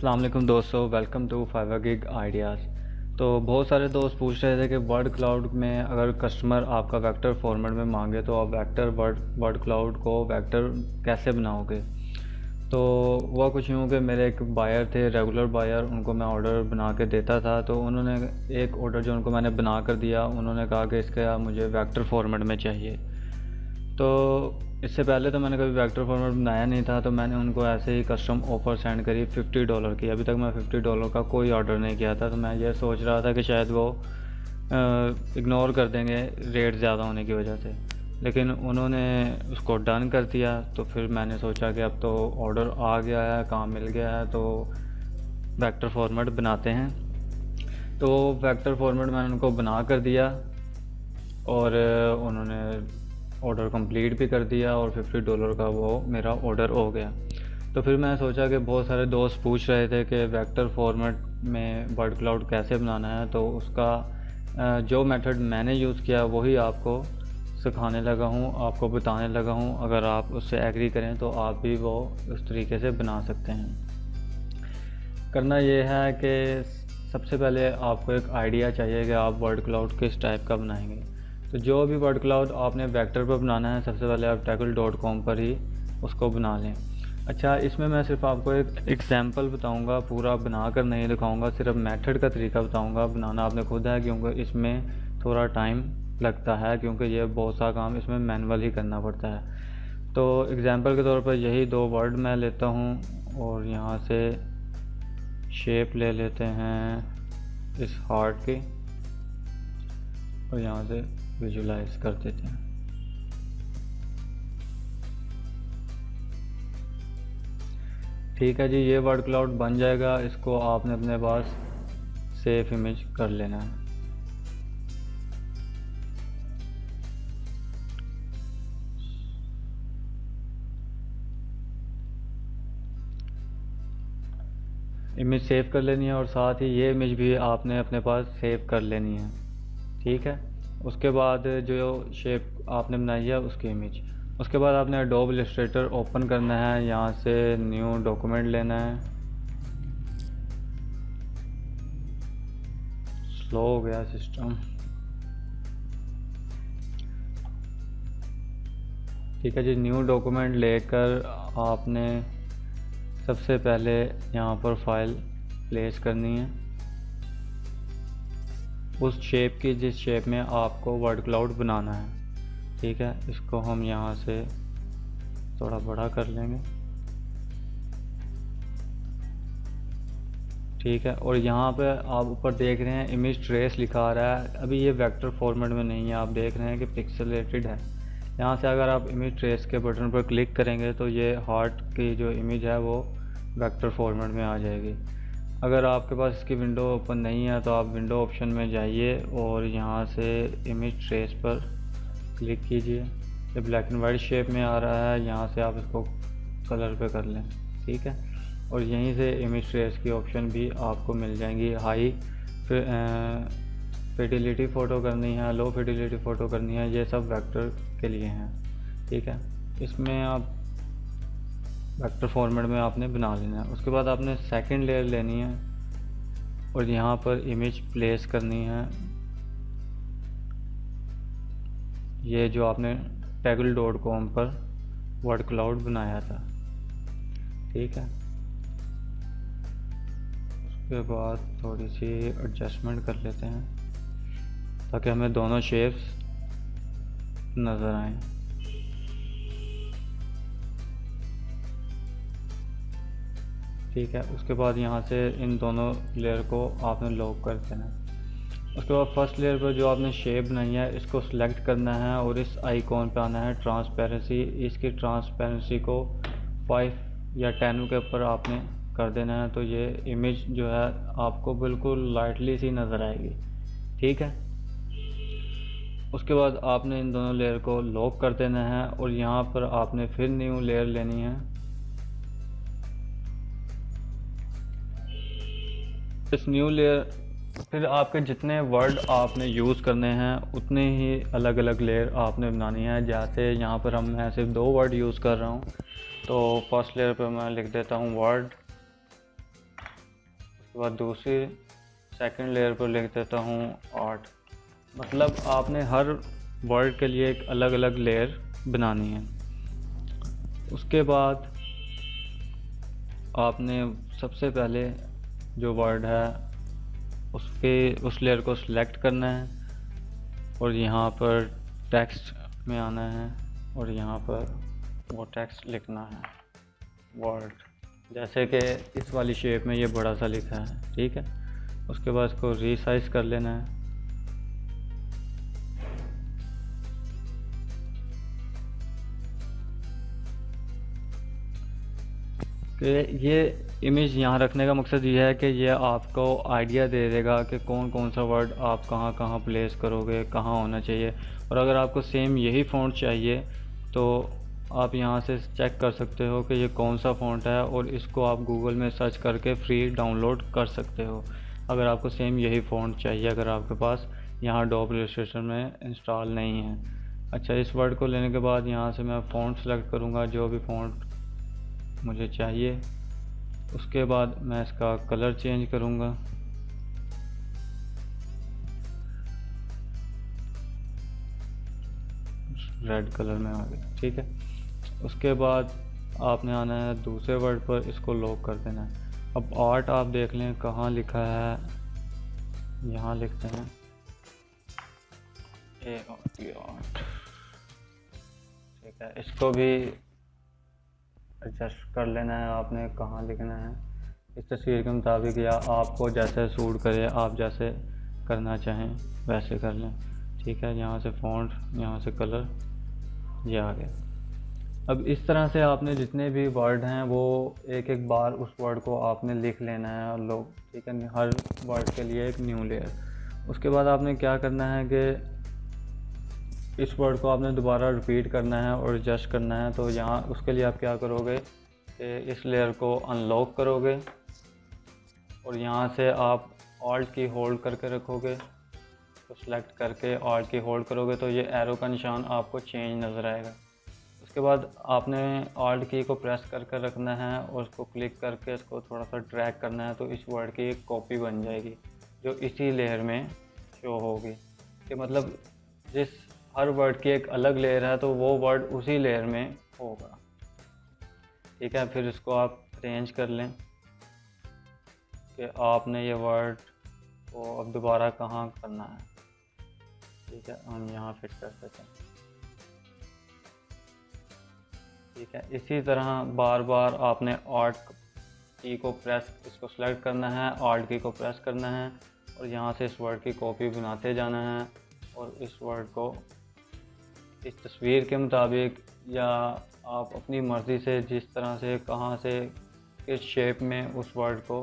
अस्सलाम वालेकुम दोस्तों, welcome to Fiverr gig ideas. तो बहुत सारे दोस्त पूछ रहे थे कि वर्ड क्लाउड में अगर कस्टमर आपका वेक्टर फॉर्मेट में मांगे तो आप वेक्टर वर्ड क्लाउड को वेक्टर कैसे बनाओगे। तो हुआ कुछ यूँ कि मेरे एक बायर थे, रेगुलर बायर, उनको मैं ऑर्डर बना के देता था। तो उन्होंने एक ऑर्डर जो उनको मैंने बना कर दिया, उन्होंने कहा कि इसका मुझे वेक्टर फॉर्मेट में चाहिए। तो इससे पहले तो मैंने कभी वेक्टर फॉर्मेट बनाया नहीं था, तो मैंने उनको ऐसे ही कस्टम ऑफ़र सेंड करी $50 की। अभी तक मैं $50 का कोई ऑर्डर नहीं किया था, तो मैं ये सोच रहा था कि शायद वो इग्नोर कर देंगे रेट ज़्यादा होने की वजह से, लेकिन उन्होंने उसको डन कर दिया। तो फिर मैंने सोचा कि अब तो ऑर्डर आ गया है, काम मिल गया है, तो वेक्टर फॉर्मेट बनाते हैं। तो वेक्टर फॉर्मेट मैंने उनको बना कर दिया और उन्होंने ऑर्डर कंप्लीट भी कर दिया और $50 का वो मेरा ऑर्डर हो गया। तो फिर मैं सोचा कि बहुत सारे दोस्त पूछ रहे थे कि वेक्टर फॉर्मेट में वर्ड क्लाउड कैसे बनाना है, तो उसका जो मेथड मैंने यूज़ किया वही आपको सिखाने लगा हूँ, आपको बताने लगा हूँ। अगर आप उससे एग्री करें तो आप भी वो उस तरीके से बना सकते हैं। करना ये है कि सबसे पहले आपको एक आइडिया चाहिए कि आप वर्ड क्लाउड किस टाइप का बनाएंगे। तो जो भी वर्ड क्लाउड आपने वेक्टर पर बनाना है, सबसे पहले आप taggle.com पर ही उसको बना लें। अच्छा, इसमें मैं सिर्फ आपको एक एग्जांपल बताऊंगा, पूरा बना कर नहीं दिखाऊंगा, सिर्फ मेथड का तरीका बताऊंगा। बनाना आपने खुद है, क्योंकि इसमें थोड़ा टाइम लगता है, क्योंकि ये बहुत सा काम इसमें मैनुअल ही करना पड़ता है। तो एग्जांपल के तौर पर यही दो वर्ड मैं लेता हूँ और यहाँ से शेप ले लेते हैं इस हार्ट की और यहाँ से विजुलाइज कर देते हैं। ठीक है जी, ये वर्ड क्लाउड बन जाएगा। इसको आपने अपने पास सेव इमेज कर लेना है। इमेज सेव कर लेनी है और साथ ही ये इमेज भी आपने अपने पास सेव कर लेनी है। ठीक है, उसके बाद जो शेप आपने बनाई है उसकी इमेज, उसके बाद आपने एडोब इलस्ट्रेटर ओपन करना है। यहाँ से न्यू डॉक्यूमेंट लेना है। स्लो हो गया सिस्टम। ठीक है जी, न्यू डॉक्यूमेंट लेकर आपने सबसे पहले यहाँ पर फाइल प्लेस करनी है उस शेप की जिस शेप में आपको वर्ड क्लाउड बनाना है। ठीक है, इसको हम यहाँ से थोड़ा बड़ा कर लेंगे। ठीक है, और यहाँ पे आप ऊपर देख रहे हैं इमेज ट्रेस लिखा आ रहा है। अभी ये वेक्टर फॉर्मेट में नहीं है, आप देख रहे हैं कि पिक्सेलेटेड है। यहाँ से अगर आप इमेज ट्रेस के बटन पर क्लिक करेंगे तो ये हार्ट की जो इमेज है वो वेक्टर फॉर्मेट में आ जाएगी। अगर आपके पास इसकी विंडो ओपन नहीं है तो आप विंडो ऑप्शन में जाइए और यहाँ से इमेज ट्रेस पर क्लिक कीजिए। ये ब्लैक एंड वाइट शेप में आ रहा है, यहाँ से आप इसको कलर पे कर लें। ठीक है, और यहीं से इमेज ट्रेस की ऑप्शन भी आपको मिल जाएंगी। हाई फिडिलिटी फ़ोटो करनी है, लो फिडिलिटी फ़ोटो करनी है, ये सब वेक्टर के लिए हैं। ठीक है, इसमें आप वेक्टर फॉर्मेट में आपने बना लेना है। उसके बाद आपने सेकंड लेयर लेनी है और यहाँ पर इमेज प्लेस करनी है। ये जो आपने taggle.com पर वर्ड क्लाउड बनाया था। ठीक है, उसके बाद थोड़ी सी एडजस्टमेंट कर लेते हैं ताकि हमें दोनों शेप्स नज़र आएं। ठीक है, उसके बाद यहाँ से इन दोनों लेयर को आपने लॉक कर देना है। उसके बाद फर्स्ट लेयर पर जो आपने शेप बनाई है इसको सिलेक्ट करना है और इस आइकॉन पे आना है ट्रांसपेरेंसी। इसकी ट्रांसपेरेंसी को 5 या 10 के ऊपर आपने कर देना है, तो ये इमेज जो है आपको बिल्कुल लाइटली सी नज़र आएगी। ठीक है, उसके बाद आपने इन दोनों लेयर को लॉक कर देना है और यहाँ पर आपने फिर न्यू लेयर लेनी है। इस न्यू लेयर फिर आपके जितने वर्ड आपने यूज़ करने हैं उतने ही अलग अलग लेयर आपने बनानी है। जैसे यहाँ पर मैं सिर्फ 2 वर्ड यूज़ कर रहा हूँ, तो फर्स्ट लेयर पर मैं लिख देता हूँ वर्ड उसके बाद दूसरी सेकंड लेयर पर लिख देता हूँ 8। मतलब आपने हर वर्ड के लिए एक अलग अलग लेयर बनानी है। उसके बाद आपने सबसे पहले जो वर्ड है उस लेयर को सिलेक्ट करना है और यहाँ पर टेक्स्ट में आना है और यहाँ पर वो टेक्स्ट लिखना है वर्ड, जैसे कि इस वाली शेप में ये बड़ा सा लिखा है, ठीक है। उसके बाद इसको रीसाइज कर लेना है। कि ये इमेज यहाँ रखने का मकसद ये है कि ये आपको आइडिया दे देगा कि कौन कौन सा वर्ड आप कहाँ कहाँ प्लेस करोगे, कहाँ होना चाहिए। और अगर आपको सेम यही फ़ॉन्ट चाहिए तो आप यहाँ से चेक कर सकते हो कि ये कौन सा फ़ॉन्ट है और इसको आप गूगल में सर्च करके फ्री डाउनलोड कर सकते हो अगर आपको सेम यही फ़ॉन्ट चाहिए, अगर आपके पास यहाँ डॉप इलस्ट्रेटर में इंस्टॉल नहीं है। अच्छा, इस वर्ड को लेने के बाद यहाँ से मैं फ़ॉन्ट सेलेक्ट करूँगा जो भी फ़ॉन्ट मुझे चाहिए। उसके बाद मैं इसका कलर चेंज करूँगा। रेड कलर में आ गया, ठीक है। उसके बाद आपने आना है दूसरे वर्ड पर, इसको लॉक कर देना है। अब आर्ट आप देख लें कहाँ लिखा है, यहाँ लिखते हैं आर्ट, ठीक है। इसको भी एडजस्ट कर लेना है आपने, कहाँ लिखना है इस तस्वीर के मुताबिक, या आपको जैसे सूट करे आप जैसे करना चाहें वैसे कर लें, ठीक है। यहाँ से फ़ॉन्ट, यहाँ से कलर, ये आ गया। अब इस तरह से आपने जितने भी वर्ड हैं वो एक एक बार उस वर्ड को आपने लिख लेना है और लोग, ठीक है, हर वर्ड के लिए एक न्यू लेयर। उसके बाद आपने क्या करना है कि इस वर्ड को आपने दोबारा रिपीट करना है और एडजस्ट करना है। तो यहाँ उसके लिए आप क्या करोगे कि इस लेयर को अनलॉक करोगे और यहाँ से आप ऑल्ट की होल्ड करके रखोगे, तो सिलेक्ट करके ऑल्ट की होल्ड करोगे तो ये एरो का निशान आपको चेंज नज़र आएगा। उसके बाद आपने ऑल्ट की को प्रेस करके रखना है और उसको क्लिक करके इसको थोड़ा सा ड्रैग करना है, तो इस वर्ड की एक कॉपी बन जाएगी जो इसी लेयर में शो होगी। कि मतलब जिस हर वर्ड की एक अलग लेयर है तो वो वर्ड उसी लेयर में होगा, ठीक है। फिर इसको आप अरेंज कर लें कि आपने ये वर्ड को अब दोबारा कहाँ करना है, ठीक है। हम यहाँ फिट कर देते हैं, ठीक है। इसी तरह बार बार आपने ऑल्ट की को प्रेस, इसको सेलेक्ट करना है, ऑल्ट की को प्रेस करना है और यहाँ से इस वर्ड की कॉपी बनाते जाना है और इस वर्ड को इस तस्वीर के मुताबिक या आप अपनी मर्ज़ी से जिस तरह से कहाँ से किस शेप में उस वर्ड को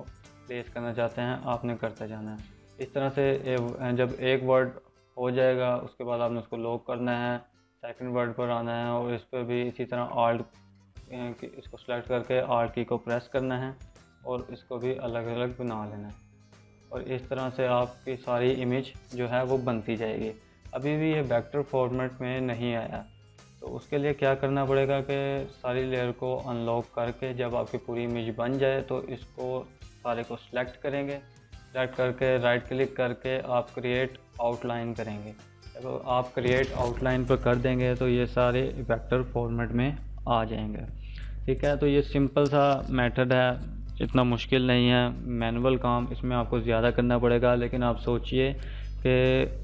प्लेस करना चाहते हैं आपने करते जाना है। इस तरह से जब एक वर्ड हो जाएगा उसके बाद आपने उसको लॉक करना है, सेकंड वर्ड पर आना है और इस पर भी इसी तरह ऑल्ट, इसको सेलेक्ट करके ऑल्ट की को प्रेस करना है और इसको भी अलग अलग बना लेना है। और इस तरह से आपकी सारी इमेज जो है वो बनती जाएगी। अभी भी ये वेक्टर फॉर्मेट में नहीं आया, तो उसके लिए क्या करना पड़ेगा कि सारी लेयर को अनलॉक करके जब आपकी पूरी इमेज बन जाए तो इसको सारे को सिलेक्ट करेंगे। सिलेक्ट करके राइट क्लिक करके आप क्रिएट आउटलाइन करेंगे। जब आप क्रिएट आउटलाइन पर कर देंगे तो ये सारे वेक्टर फॉर्मेट में आ जाएंगे, ठीक है। तो ये सिंपल सा मेथड है, इतना मुश्किल नहीं है। मैनुअल काम इसमें आपको ज़्यादा करना पड़ेगा, लेकिन आप सोचिए कि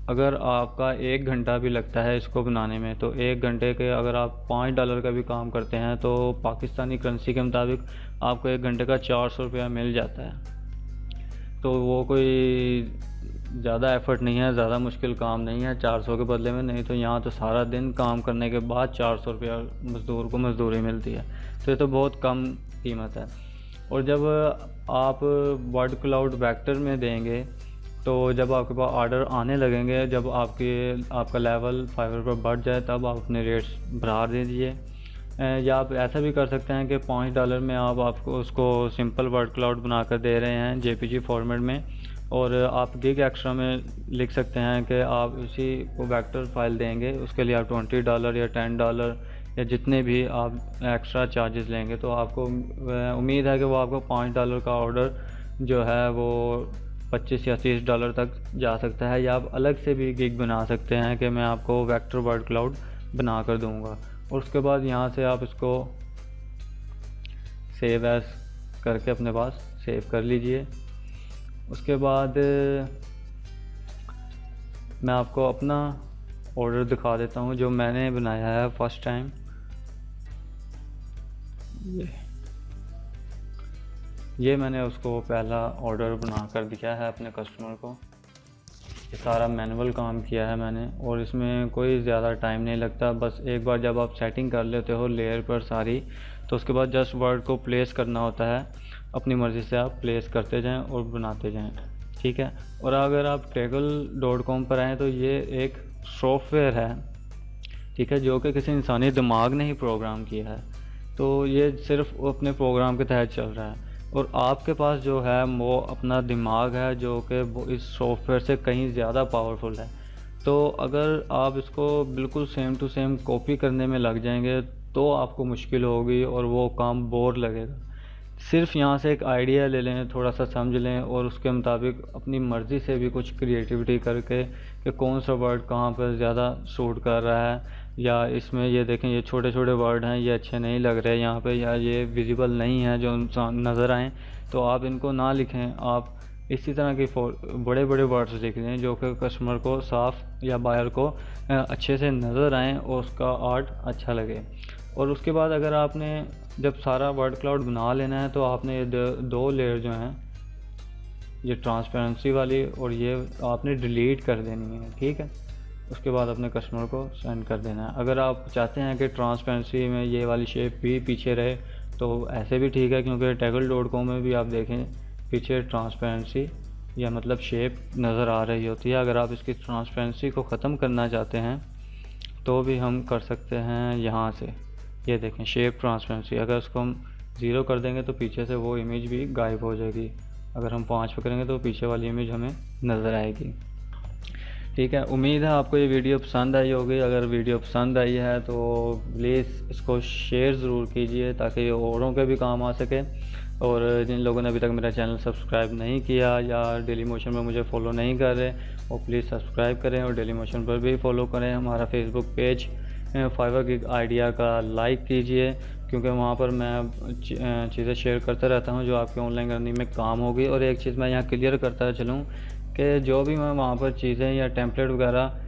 अगर आपका 1 घंटा भी लगता है इसको बनाने में, तो 1 घंटे के अगर आप $5 का भी काम करते हैं तो पाकिस्तानी करेंसी के मुताबिक आपको 1 घंटे का 400 रुपया मिल जाता है। तो वो कोई ज़्यादा एफर्ट नहीं है, ज़्यादा मुश्किल काम नहीं है 400 के बदले में। नहीं तो यहाँ तो सारा दिन काम करने के बाद 400 रुपया मज़दूर को मज़दूरी मिलती है, तो ये तो बहुत कम कीमत है। और जब आप वर्ड क्लाउड वेक्टर में देंगे तो जब आपके पास ऑर्डर आने लगेंगे, जब आपका लेवल फाइवर पर बढ़ जाए तब आप अपने रेट्स बढ़ा दीजिए। या आप ऐसा भी कर सकते हैं कि $5 में आपको उसको सिंपल वर्ड क्लाउड बनाकर दे रहे हैं JPG फॉर्मेट में, और आप गिग एक्स्ट्रा में लिख सकते हैं कि आप उसी को वेक्टर फाइल देंगे, उसके लिए आप $20 या $10 या जितने भी आप एक्स्ट्रा चार्जेस लेंगे। तो आपको उम्मीद है कि वो आपको $5 का ऑर्डर जो है वो 25 या 30 डॉलर तक जा सकता है, या आप अलग से भी गिग बना सकते हैं कि मैं आपको वेक्टर वर्ड क्लाउड बना कर दूंगा। और उसके बाद यहाँ से आप इसको सेव एज करके अपने पास सेव कर लीजिए। उसके बाद मैं आपको अपना ऑर्डर दिखा देता हूँ जो मैंने बनाया है फर्स्ट टाइम। ये मैंने उसको पहला ऑर्डर बना कर दिया है अपने कस्टमर को। ये सारा मैनुअल काम किया है मैंने, और इसमें कोई ज़्यादा टाइम नहीं लगता। बस एक बार जब आप सेटिंग कर लेते हो लेयर पर सारी, तो उसके बाद जस्ट वर्ड को प्लेस करना होता है। अपनी मर्ज़ी से आप प्लेस करते जाएं और बनाते जाएं, ठीक है। और अगर आप Kaggle.com पर आएँ तो ये एक सॉफ्टवेयर है, ठीक है, जो कि किसी इंसानी दिमाग ने ही प्रोग्राम किया है। तो ये सिर्फ अपने प्रोग्राम के तहत चल रहा है, और आपके पास जो है वो अपना दिमाग है जो कि वो इस सॉफ्टवेयर से कहीं ज़्यादा पावरफुल है। तो अगर आप इसको बिल्कुल सेम टू सेम कॉपी करने में लग जाएंगे तो आपको मुश्किल होगी और वो काम बोर लगेगा। सिर्फ यहाँ से एक आइडिया ले लें, थोड़ा सा समझ लें, और उसके मुताबिक अपनी मर्ज़ी से भी कुछ क्रिएटिविटी करके कि कौन सा वर्ड कहाँ पर ज़्यादा सूट कर रहा है, या इसमें ये देखें ये छोटे छोटे वर्ड हैं, ये अच्छे नहीं लग रहे यहाँ पे, या ये विजिबल नहीं है जो नज़र आएँ, तो आप इनको ना लिखें। आप इसी तरह के बड़े बड़े वर्ड्स लिख दें जो कि कस्टमर को साफ़ या बायर को अच्छे से नज़र आएँ और उसका आर्ट अच्छा लगे। और उसके बाद अगर आपने जब सारा वर्ड क्लाउड बना लेना है तो आपने ये दो लेयर जो हैं, ये ट्रांसपेरेंसी वाली और ये आपने डिलीट कर देनी है, ठीक है। उसके बाद अपने कस्टमर को सेंड कर देना है। अगर आप चाहते हैं कि ट्रांसपेरेंसी में ये वाली शेप भी पीछे रहे तो ऐसे भी ठीक है, क्योंकि Kaggle.com में भी आप देखें पीछे ट्रांसपेरेंसी या मतलब शेप नज़र आ रही होती है। अगर आप इसकी ट्रांसपेरेंसी को ख़त्म करना चाहते हैं तो भी हम कर सकते हैं। यहाँ से ये देखें शेप ट्रांसपेरेंसी, अगर उसको हम 0 कर देंगे तो पीछे से वो इमेज भी गायब हो जाएगी। अगर हम 5 पे करेंगे तो पीछे वाली इमेज हमें नज़र आएगी, ठीक है। उम्मीद है आपको ये वीडियो पसंद आई होगी। अगर वीडियो पसंद आई है तो प्लीज़ इसको शेयर ज़रूर कीजिए ताकि ये औरों के भी काम आ सके। और जिन लोगों ने अभी तक मेरा चैनल सब्सक्राइब नहीं किया या डेली मोशन में मुझे फॉलो नहीं कर रहे, वो प्लीज़ सब्सक्राइब करें और डेली मोशन पर भी फॉलो करें। हमारा Facebook page Fiverr gig idea का लाइक कीजिए, क्योंकि वहाँ पर मैं चीज़ें शेयर करता रहता हूँ जो आपके ऑनलाइन अर्निंग में काम होगी। और एक चीज़ मैं यहाँ क्लियर करता चलूँ कि जो भी मैं वहाँ पर चीज़ें या टेम्पलेट वगैरह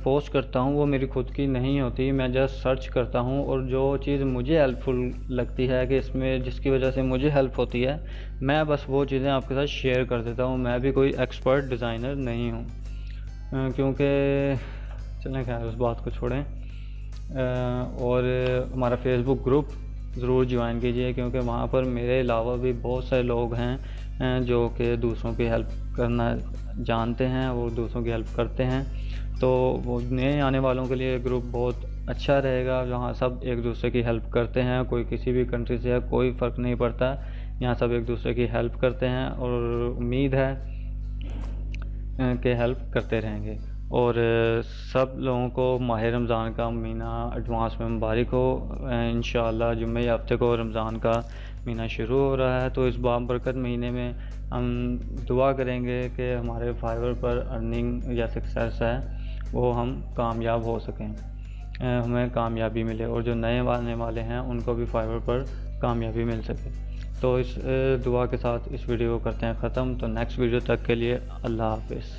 पोस्ट करता हूँ वो मेरी खुद की नहीं होती, मैं जस्ट सर्च करता हूँ, और जो चीज़ मुझे हेल्पफुल लगती है कि इसमें जिसकी वजह से मुझे हेल्प होती है, मैं बस वो चीज़ें आपके साथ शेयर कर देता हूँ। मैं भी कोई एक्सपर्ट डिज़ाइनर नहीं हूँ, क्योंकि चलें खैर उस बात को छोड़ें। और हमारा फेसबुक ग्रुप ज़रूर ज्वाइन कीजिए, क्योंकि वहाँ पर मेरे अलावा भी बहुत सारे लोग हैं जो कि दूसरों की हेल्प करना जानते हैं और दूसरों की हेल्प करते हैं। तो वो नए आने वालों के लिए ग्रुप बहुत अच्छा रहेगा, जहाँ सब एक दूसरे की हेल्प करते हैं। कोई किसी भी कंट्री से है, कोई फ़र्क नहीं पड़ता, यहाँ सब एक दूसरे की हेल्प करते हैं, और उम्मीद है कि हेल्प करते रहेंगे। और सब लोगों को माह रमज़ान का महीना एडवांस में मुबारक हो। इंशाअल्लाह जुम्मे हफ्ते को रमज़ान का महीना शुरू हो रहा है, तो इस बाबरकत महीने में हम दुआ करेंगे कि हमारे फाइवर पर अर्निंग या सक्सेस है वो हम कामयाब हो सकें, हमें कामयाबी मिले, और जो नए आने वाले हैं उनको भी फाइवर पर कामयाबी मिल सके। तो इस दुआ के साथ इस वीडियो को करते हैं ख़त्म। तो नेक्स्ट वीडियो तक के लिए अल्लाह हाफ़िज़।